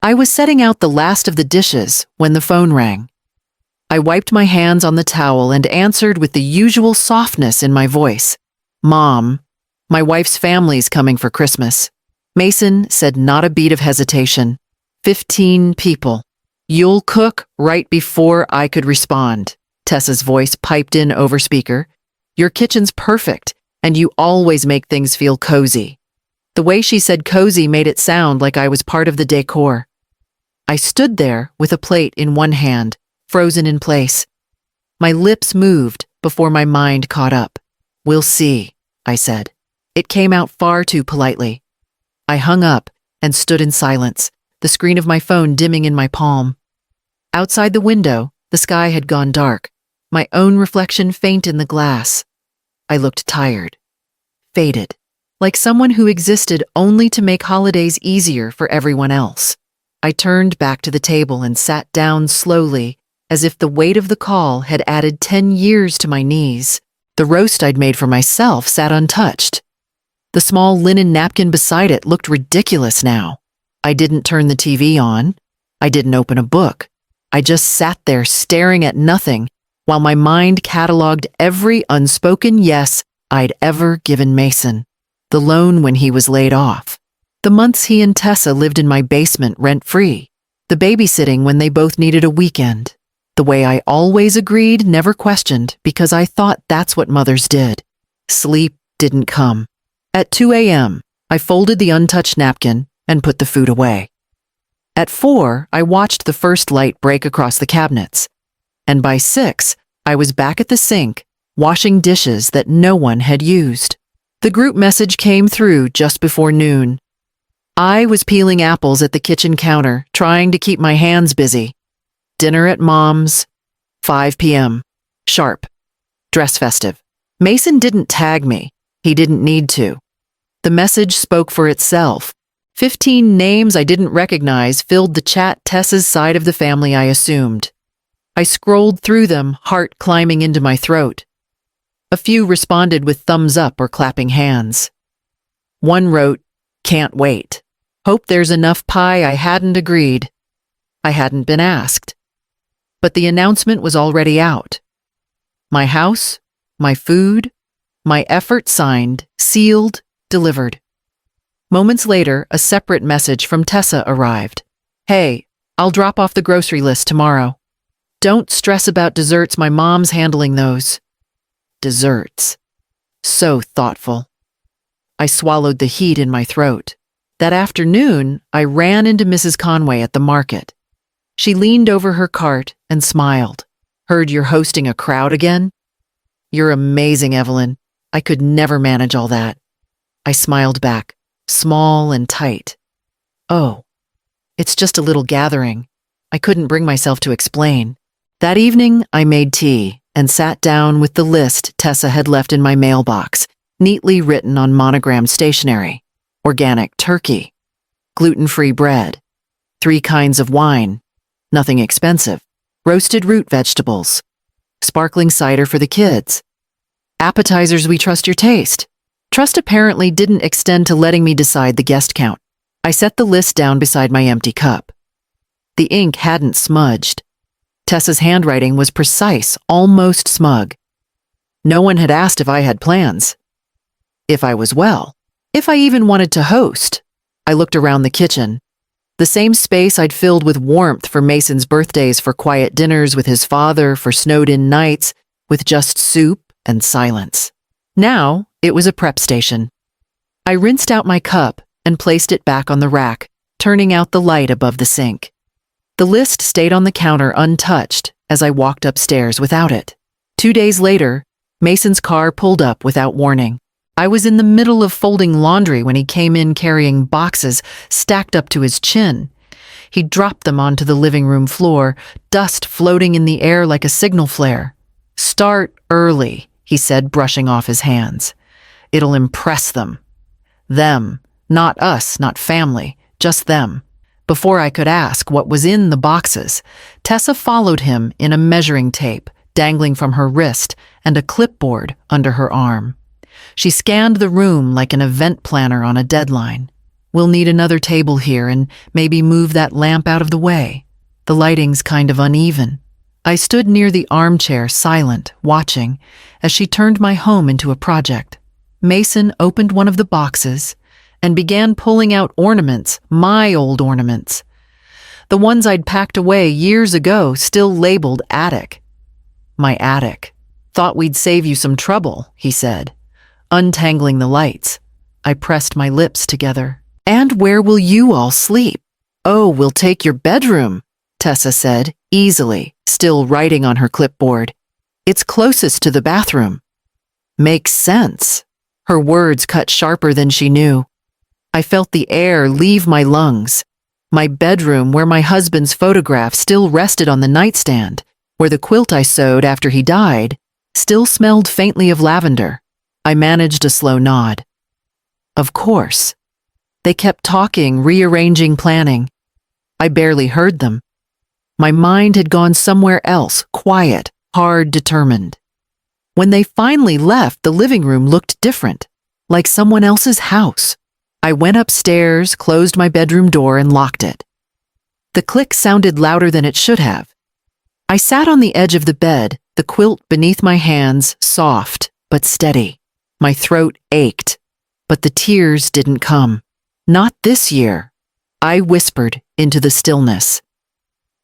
I was setting out the last of the dishes when the phone rang. I wiped my hands on the towel and answered with the usual softness in my voice. "Mom, my wife's family's coming for Christmas." Mason said, not a beat of hesitation. 15 people. "You'll cook?" Right before I could respond, Tessa's voice piped in over speaker. "Your kitchen's perfect, and you always make things feel cozy." The way she said cozy made it sound like I was part of the decor. I stood there with a plate in one hand, frozen in place. My lips moved before my mind caught up. "We'll see," I said. It came out far too politely. I hung up and stood in silence, the screen of my phone dimming in my palm. Outside the window, the sky had gone dark, my own reflection faint in the glass. I looked tired, faded, like someone who existed only to make holidays easier for everyone else. I turned back to the table and sat down slowly, as if the weight of the call had added 10 years to my knees. The roast I'd made for myself sat untouched. The small linen napkin beside it looked ridiculous now. I didn't turn the TV on. I didn't open a book. I just sat there staring at nothing while my mind cataloged every unspoken yes I'd ever given Mason. The loan when he was laid off. The months he and Tessa lived in my basement rent-free. The babysitting when they both needed a weekend. The way I always agreed, never questioned, because I thought that's what mothers did. Sleep didn't come. At 2 a.m., I folded the untouched napkin and put the food away. At 4, I watched the first light break across the cabinets. And by 6, I was back at the sink, washing dishes that no one had used. The group message came through just before noon. I was peeling apples at the kitchen counter, trying to keep my hands busy. Dinner at Mom's, 5 p.m. Sharp. Dress festive. Mason didn't tag me. He didn't need to. The message spoke for itself. 15 names I didn't recognize filled the chat Tessa's side of the family I assumed. I scrolled through them, heart climbing into my throat. A few responded with thumbs up or clapping hands. One wrote, "Can't wait. Hope there's enough pie." I hadn't agreed. I hadn't been asked. But the announcement was already out. My house, my food, my effort signed, sealed, delivered. Moments later, a separate message from Tessa arrived. "Hey, I'll drop off the grocery list tomorrow. Don't stress about desserts, my mom's handling those." Desserts. So thoughtful. I swallowed the heat in my throat. That afternoon, I ran into Mrs. Conway at the market. She leaned over her cart and smiled. "Heard you're hosting a crowd again?" "You're amazing, Evelyn. I could never manage all that." I smiled back, small and tight. "Oh, it's just a little gathering." I couldn't bring myself to explain. That evening, I made tea and sat down with the list Tessa had left in my mailbox, neatly written on monogrammed stationery. Organic turkey, gluten-free bread, 3 kinds of wine, nothing expensive, roasted root vegetables, sparkling cider for the kids, appetizers we trust your taste. Trust apparently didn't extend to letting me decide the guest count. I set the list down beside my empty cup. The ink hadn't smudged. Tessa's handwriting was precise, almost smug. No one had asked if I had plans, if I was well, if I even wanted to host. I looked around the kitchen. The same space I'd filled with warmth for Mason's birthdays, for quiet dinners with his father, for snowed-in nights, with just soup and silence. Now, it was a prep station. I rinsed out my cup and placed it back on the rack, turning out the light above the sink. The list stayed on the counter untouched as I walked upstairs without it. 2 days later, Mason's car pulled up without warning. I was in the middle of folding laundry when he came in carrying boxes stacked up to his chin. He dropped them onto the living room floor, dust floating in the air like a signal flare. "Start early," he said, brushing off his hands. "It'll impress them. Them, not us, not family, just them." Before I could ask what was in the boxes, Tessa followed him in a measuring tape dangling from her wrist and a clipboard under her arm. She scanned the room like an event planner on a deadline. We'll need another table here and maybe move that lamp out of the way. The lighting's kind of uneven." I stood near the armchair, silent, watching, as she turned my home into a project. Mason opened one of the boxes and began pulling out ornaments, my old ornaments. The ones I'd packed away years ago, still labeled attic. "My attic. Thought we'd save you some trouble," he said, untangling the lights. I pressed my lips together. "And where will you all sleep?" "Oh, we'll take your bedroom," Tessa said, easily, still writing on her clipboard. "It's closest to the bathroom." "Makes sense." Her words cut sharper than she knew. I felt the air leave my lungs. My bedroom, where my husband's photograph still rested on the nightstand, where the quilt I sewed after he died, still smelled faintly of lavender. I managed a slow nod. Of course. They kept talking, rearranging, planning. I barely heard them. My mind had gone somewhere else, quiet, hard, determined. When they finally left, the living room looked different, like someone else's house. I went upstairs, closed my bedroom door, and locked it. The click sounded louder than it should have. I sat on the edge of the bed, the quilt beneath my hands, soft but steady. My throat ached, but the tears didn't come. "Not this year," I whispered into the stillness.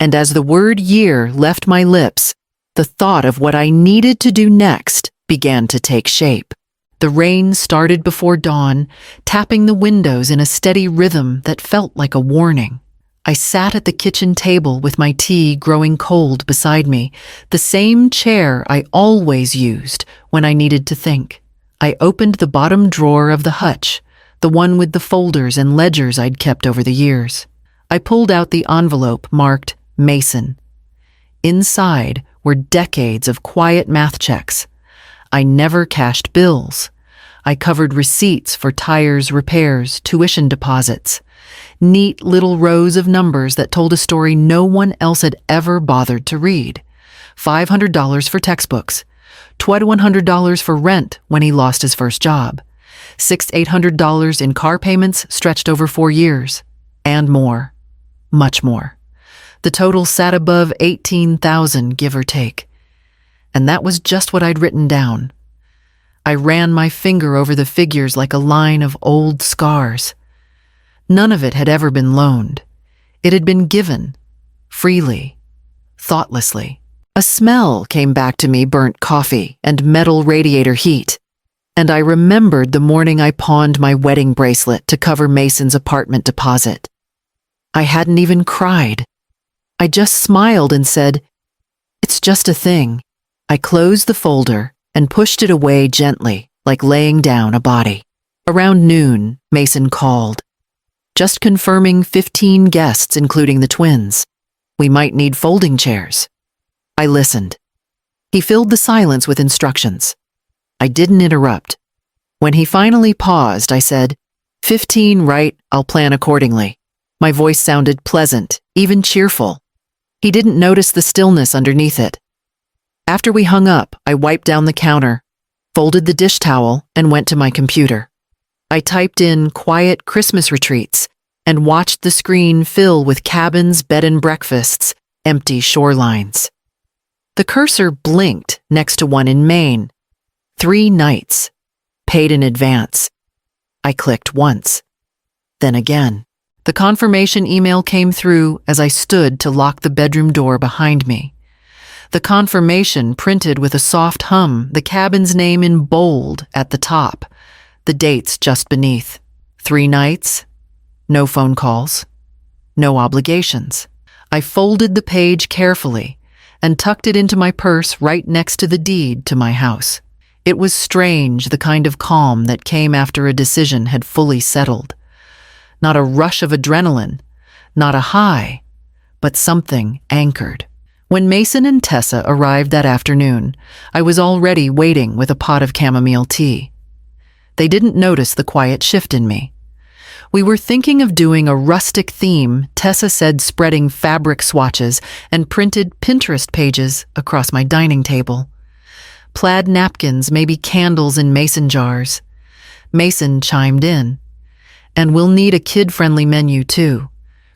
And as the word year left my lips, the thought of what I needed to do next began to take shape. The rain started before dawn, tapping the windows in a steady rhythm that felt like a warning. I sat at the kitchen table with my tea growing cold beside me, the same chair I always used when I needed to think. I opened the bottom drawer of the hutch, the one with the folders and ledgers I'd kept over the years. I pulled out the envelope marked Mason. Inside were decades of quiet math checks. I never cashed bills. I covered receipts for tires, repairs, tuition deposits. Neat little rows of numbers that told a story no one else had ever bothered to read. $500 for textbooks. $2,100 for rent when he lost his first job. $600-800 in car payments stretched over 4 years. And more. Much more. The total sat above 18,000, give or take. And that was just what I'd written down. I ran my finger over the figures like a line of old scars. None of it had ever been loaned. It had been given, freely, thoughtlessly. A smell came back to me, burnt coffee and metal radiator heat. And I remembered the morning I pawned my wedding bracelet to cover Mason's apartment deposit. I hadn't even cried. I just smiled and said, "It's just a thing." I closed the folder and pushed it away gently, like laying down a body. Around noon, Mason called. "Just confirming 15 guests, including the twins. We might need folding chairs." I listened. He filled the silence with instructions. I didn't interrupt. When he finally paused, I said, 15, right? I'll plan accordingly." My voice sounded pleasant, even cheerful. He didn't notice the stillness underneath it. After we hung up, I wiped down the counter, folded the dish towel, and went to my computer. I typed in quiet Christmas retreats and watched the screen fill with cabins, bed and breakfasts, empty shorelines. The cursor blinked next to one in Maine. 3 nights, paid in advance. I clicked once, then again. The confirmation email came through as I stood to lock the bedroom door behind me. The confirmation printed with a soft hum, the cabin's name in bold at the top, the dates just beneath. 3 nights, no phone calls, no obligations. I folded the page carefully and tucked it into my purse right next to the deed to my house. It was strange, the kind of calm that came after a decision had fully settled. Not a rush of adrenaline, not a high, but something anchored. When Mason and Tessa arrived that afternoon, I was already waiting with a pot of chamomile tea. They didn't notice the quiet shift in me. We were thinking of doing a rustic theme, Tessa said, spreading fabric swatches and printed Pinterest pages across my dining table. Plaid napkins, maybe candles in mason jars. Mason chimed in. And we'll need a kid-friendly menu too.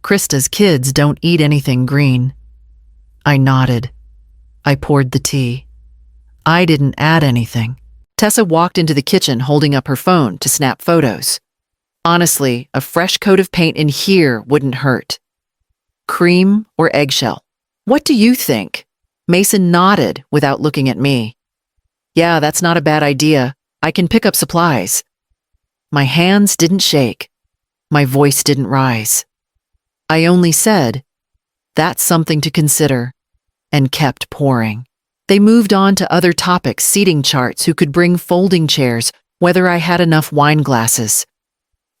Krista's kids don't eat anything green. I nodded. I poured the tea. I didn't add anything. Tessa walked into the kitchen holding up her phone to snap photos. Honestly, a fresh coat of paint in here wouldn't hurt. Cream or eggshell? What do you think? Mason nodded without looking at me. Yeah, that's not a bad idea. I can pick up supplies. My hands didn't shake. My voice didn't rise. I only said, "That's something to consider," and kept pouring. They moved on to other topics, seating charts, who could bring folding chairs, whether I had enough wine glasses.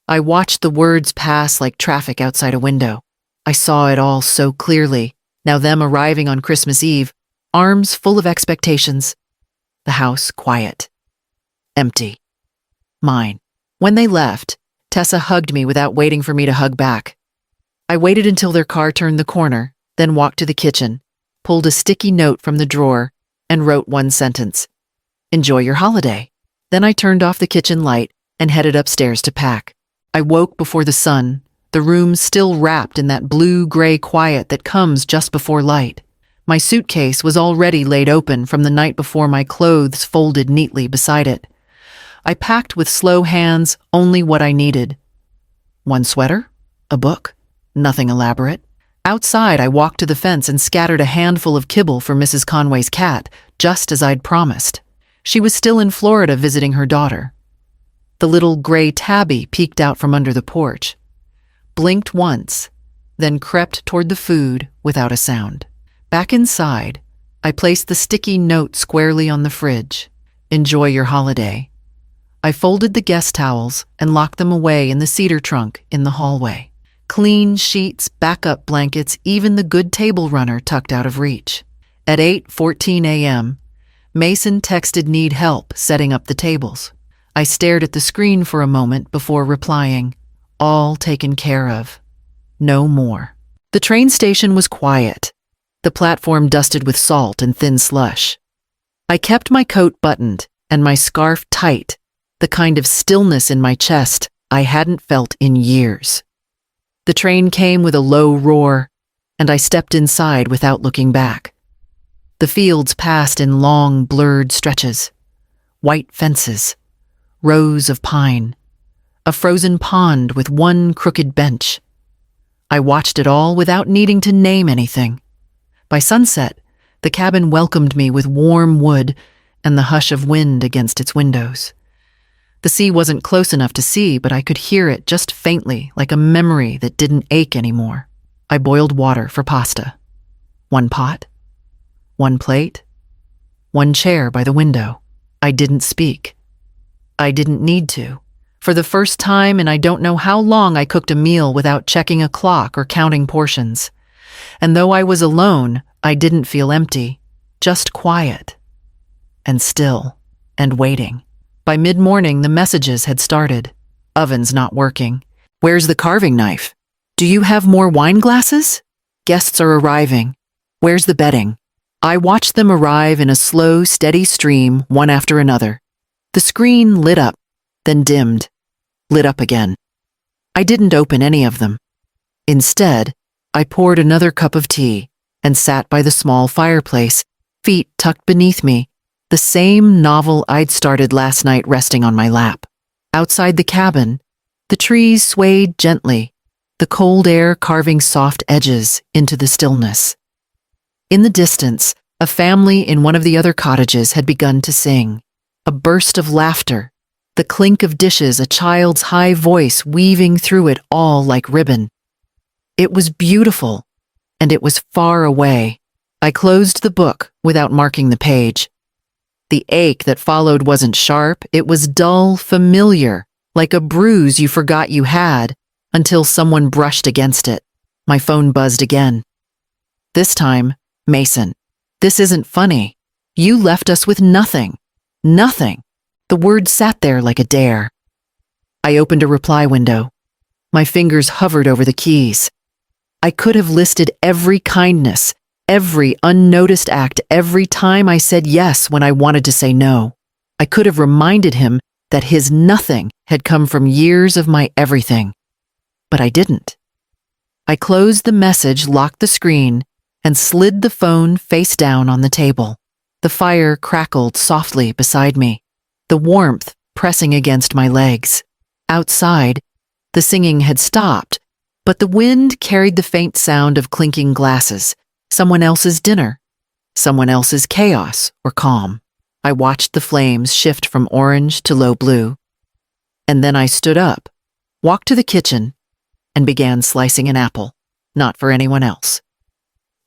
I watched the words pass like traffic outside a window. I saw it all so clearly, now them arriving on Christmas Eve, arms full of expectations. The house quiet. Empty. Mine. When they left, Tessa hugged me without waiting for me to hug back. I waited until their car turned the corner, then walked to the kitchen, pulled a sticky note from the drawer, and wrote one sentence. "Enjoy your holiday." Then I turned off the kitchen light and headed upstairs to pack. I woke before the sun, the room still wrapped in that blue-gray quiet that comes just before light. My suitcase was already laid open from the night before, my clothes folded neatly beside it. I packed with slow hands only what I needed. One sweater, a book, nothing elaborate. Outside, I walked to the fence and scattered a handful of kibble for Mrs. Conway's cat, just as I'd promised. She was still in Florida visiting her daughter. The little gray tabby peeked out from under the porch, blinked once, then crept toward the food without a sound. Back inside, I placed the sticky note squarely on the fridge. "Enjoy your holiday." I folded the guest towels and locked them away in the cedar trunk in the hallway. Clean sheets, backup blankets, even the good table runner tucked out of reach. At 8:14 a.m., Mason texted need help setting up the tables. I stared at the screen for a moment before replying, "All taken care of. No more." The train station was quiet, the platform dusted with salt and thin slush. I kept my coat buttoned and my scarf tight, the kind of stillness in my chest I hadn't felt in years. The train came with a low roar, and I stepped inside without looking back. The fields passed in long, blurred stretches. White fences, rows of pine, a frozen pond with one crooked bench. I watched it all without needing to name anything. By sunset, the cabin welcomed me with warm wood and the hush of wind against its windows. The sea wasn't close enough to see, but I could hear it just faintly, like a memory that didn't ache anymore. I boiled water for pasta. One pot, one plate, one chair by the window. I didn't speak. I didn't need to. For the first time in I don't know how long, I cooked a meal without checking a clock or counting portions. And though I was alone, I didn't feel empty, just quiet and still and waiting. By mid-morning, the messages had started. "Oven's not working. Where's the carving knife? Do you have more wine glasses? Guests are arriving. Where's the bedding?" I watched them arrive in a slow, steady stream, one after another. The screen lit up, then dimmed, lit up again. I didn't open any of them. Instead, I poured another cup of tea and sat by the small fireplace, feet tucked beneath me, the same novel I'd started last night resting on my lap. Outside the cabin, the trees swayed gently, the cold air carving soft edges into the stillness. In the distance, a family in one of the other cottages had begun to sing. A burst of laughter, the clink of dishes, a child's high voice weaving through it all like ribbon. It was beautiful, and it was far away. I closed the book without marking the page. The ache that followed wasn't sharp, it was dull, familiar, like a bruise you forgot you had until someone brushed against it. My phone buzzed again. This time, "Mason, this isn't funny. You left us with nothing. Nothing." The word sat there like a dare. I opened a reply window. My fingers hovered over the keys. I could have listed every kindness, every unnoticed act, every time I said yes when I wanted to say no. I could have reminded him that his nothing had come from years of my everything. But I didn't. I closed the message, locked the screen, and slid the phone face down on the table. The fire crackled softly beside me, the warmth pressing against my legs. Outside, the singing had stopped, but the wind carried the faint sound of clinking glasses, someone else's dinner, someone else's chaos or calm. I watched the flames shift from orange to low blue. And then I stood up, walked to the kitchen, and began slicing an apple, not for anyone else.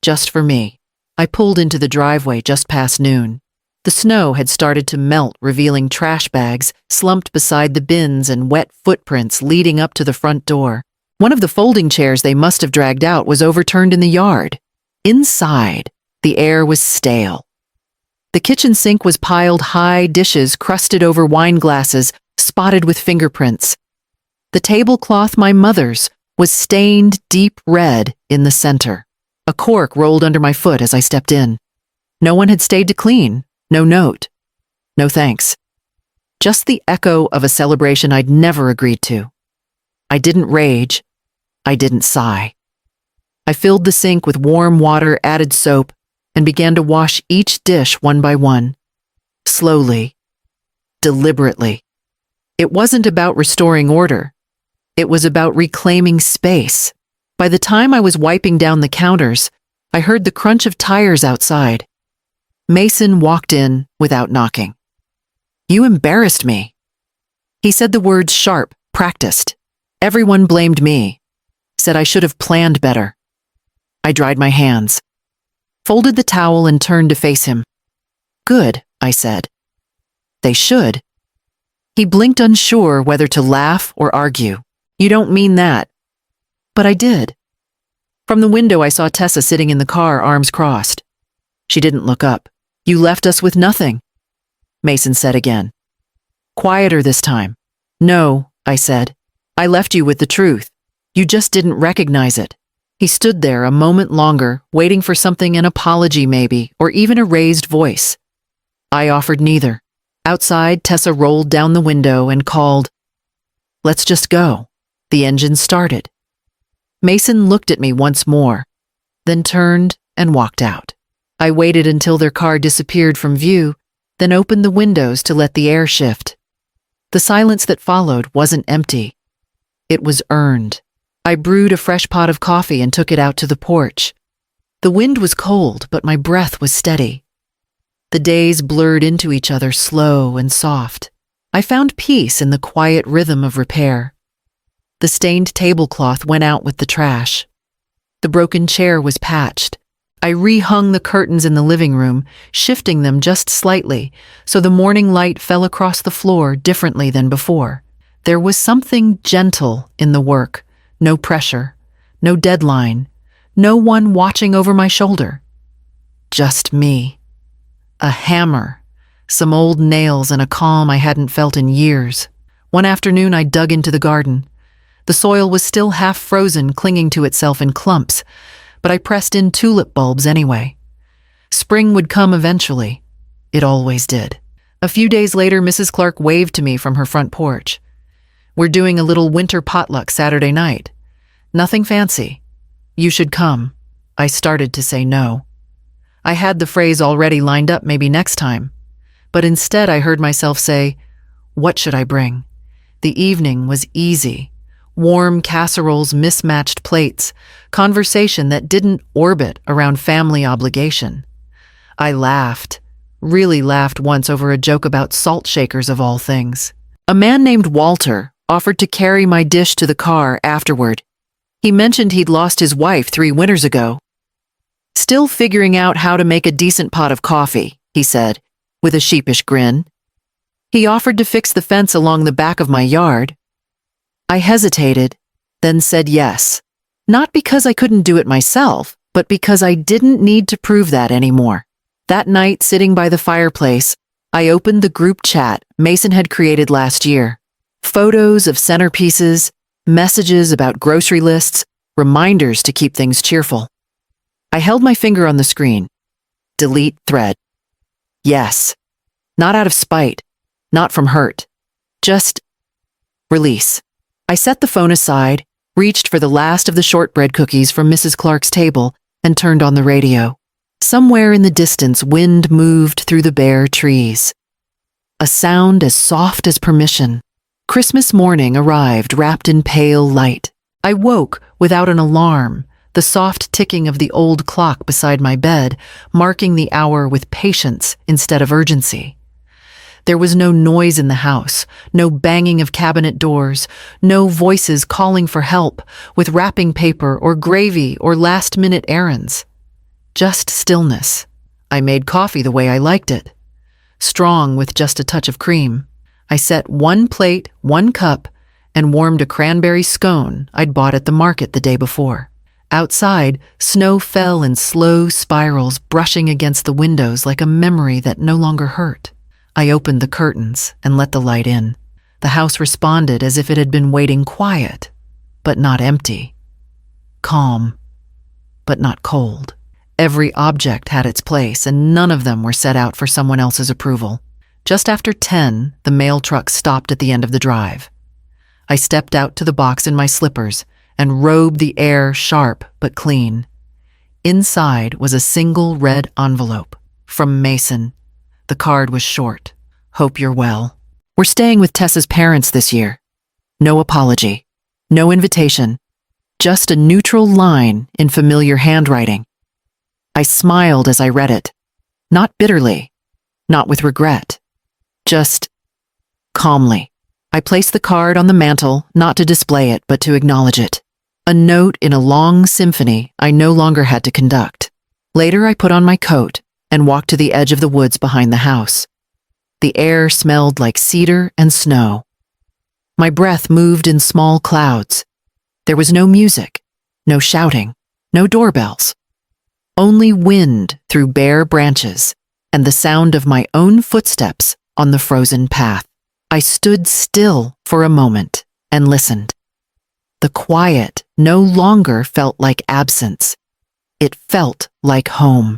Just for me. I pulled into the driveway just past noon. The snow had started to melt, revealing trash bags slumped beside the bins and wet footprints leading up to the front door. One of the folding chairs they must have dragged out was overturned in the yard. Inside, the air was stale. The kitchen sink was piled high, dishes crusted over wine glasses, spotted with fingerprints. The tablecloth, my mother's, was stained deep red in the center. A cork rolled under my foot as I stepped in. No one had stayed to clean. No note. No thanks. Just the echo of a celebration I'd never agreed to. I didn't rage. I didn't sigh. I filled the sink with warm water, added soap, and began to wash each dish one by one. Slowly. Deliberately. It wasn't about restoring order. It was about reclaiming space. By the time I was wiping down the counters, I heard the crunch of tires outside. Mason walked in without knocking. "You embarrassed me." He said the words sharp, practiced. Everyone blamed me, said I should have planned better. I dried my hands, folded the towel and turned to face him. "Good," I said. "They should." He blinked, unsure whether to laugh or argue. "You don't mean that." But I did. From the window I saw Tessa sitting in the car, arms crossed. She didn't look up. "You left us with nothing," Mason said again. Quieter this time. "No," I said. "I left you with the truth. You just didn't recognize it." He stood there a moment longer, waiting for something, an apology maybe, or even a raised voice. I offered neither. Outside, Tessa rolled down the window and called, "Let's just go." The engine started. Mason looked at me once more, then turned and walked out. I waited until their car disappeared from view, then opened the windows to let the air shift. The silence that followed wasn't empty. It was earned. I brewed a fresh pot of coffee and took it out to the porch. The wind was cold, but my breath was steady. The days blurred into each other, slow and soft. I found peace in the quiet rhythm of repair. The stained tablecloth went out with the trash. The broken chair was patched. I rehung the curtains in the living room, shifting them just slightly, so the morning light fell across the floor differently than before. There was something gentle in the work, no pressure, no deadline, no one watching over my shoulder. Just me. A hammer, some old nails, and a calm I hadn't felt in years. One afternoon I dug into the garden. The soil was still half frozen, clinging to itself in clumps, but I pressed in tulip bulbs anyway. Spring would come eventually. It always did. A few days later, Mrs. Clark waved to me from her front porch. "We're doing a little winter potluck Saturday night. Nothing fancy. You should come." I started to say no. I had the phrase already lined up, maybe next time. But instead I heard myself say, "What should I bring?" The evening was easy. Warm casseroles, mismatched plates, conversation that didn't orbit around family obligation. I laughed, really laughed once over a joke about salt shakers of all things. A man named Walter offered to carry my dish to the car afterward. He mentioned he'd lost his wife 3 winters ago. "Still figuring out how to make a decent pot of coffee," he said, with a sheepish grin. He offered to fix the fence along the back of my yard. I hesitated, then said yes. Not because I couldn't do it myself, but because I didn't need to prove that anymore. That night, sitting by the fireplace, I opened the group chat Mason had created last year. Photos of centerpieces, messages about grocery lists, reminders to keep things cheerful. I held my finger on the screen. Delete thread. Yes. Not out of spite. Not from hurt. Just release. I set the phone aside, reached for the last of the shortbread cookies from Mrs. Clark's table, and turned on the radio. Somewhere in the distance, wind moved through the bare trees. A sound as soft as permission. Christmas morning arrived wrapped in pale light. I woke without an alarm, the soft ticking of the old clock beside my bed, marking the hour with patience instead of urgency. There was no noise in the house, no banging of cabinet doors, no voices calling for help with wrapping paper or gravy or last-minute errands. Just stillness. I made coffee the way I liked it. Strong with just a touch of cream. I set 1 plate, 1 cup, and warmed a cranberry scone I'd bought at the market the day before. Outside, snow fell in slow spirals, brushing against the windows like a memory that no longer hurt. I opened the curtains and let the light in. The house responded as if it had been waiting, quiet, but not empty. Calm, but not cold. Every object had its place, and none of them were set out for someone else's approval. Just after 10, the mail truck stopped at the end of the drive. I stepped out to the box in my slippers and robed the air sharp but clean. Inside was a single red envelope from Mason. The card was short. Hope you're well. We're staying with Tessa's parents this year. No apology. No invitation. Just a neutral line in familiar handwriting. I smiled as I read it. Not bitterly. Not with regret. Just calmly. I placed the card on the mantel, not to display it, but to acknowledge it. A note in a long symphony I no longer had to conduct. Later, I put on my coat and walked to the edge of the woods behind the house. The air smelled like cedar and snow. My breath moved in small clouds. There was no music, no shouting, no doorbells. Only wind through bare branches and the sound of my own footsteps on the frozen path. I stood still for a moment and listened. The quiet no longer felt like absence. It felt like home.